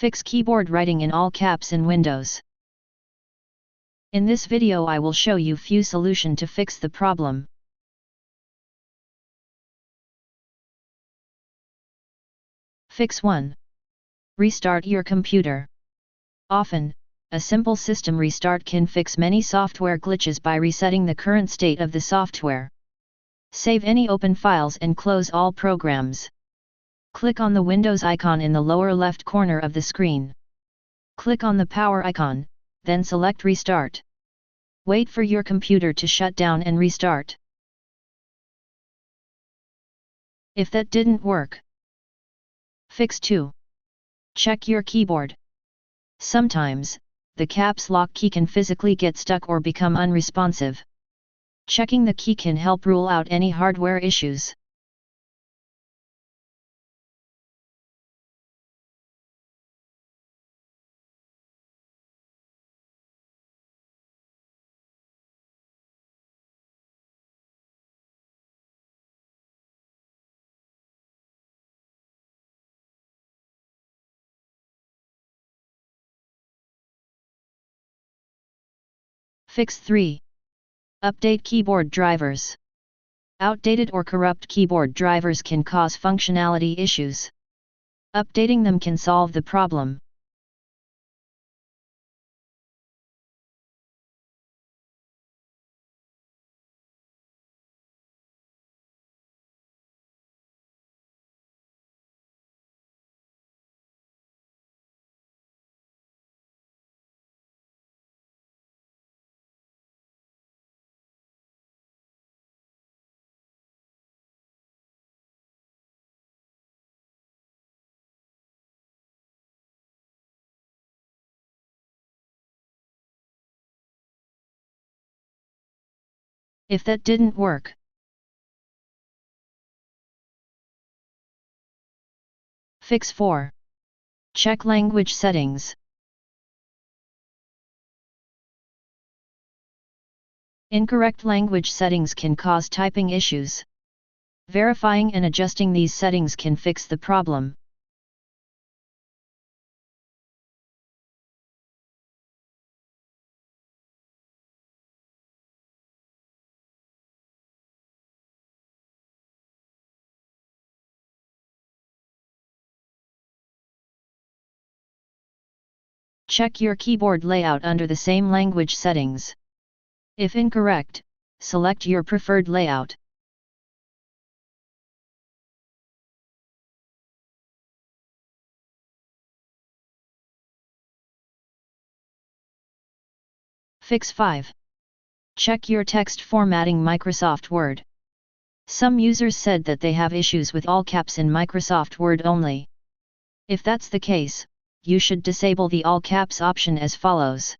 Fix keyboard writing in all caps in Windows. In this video I will show you few solution to fix the problem. Fix 1. Restart your computer. Often, a simple system restart can fix many software glitches by resetting the current state of the software. Save any open files and close all programs. Click on the Windows icon in the lower left corner of the screen. Click on the power icon, then select Restart. Wait for your computer to shut down and restart. If that didn't work, Fix 2. Check your keyboard. Sometimes, the caps lock key can physically get stuck or become unresponsive. Checking the key can help rule out any hardware issues. Fix 3. Update keyboard drivers. Outdated or corrupt keyboard drivers can cause functionality issues. Updating them can solve the problem. If that didn't work, Fix 4. Check language settings. Incorrect language settings can cause typing issues. Verifying and adjusting these settings can fix the problem. Check your keyboard layout under the same language settings. If incorrect, select your preferred layout. Fix 5. Check your text formatting Microsoft Word. Some users said that they have issues with all caps in Microsoft Word only. If that's the case, you should disable the all caps option as follows.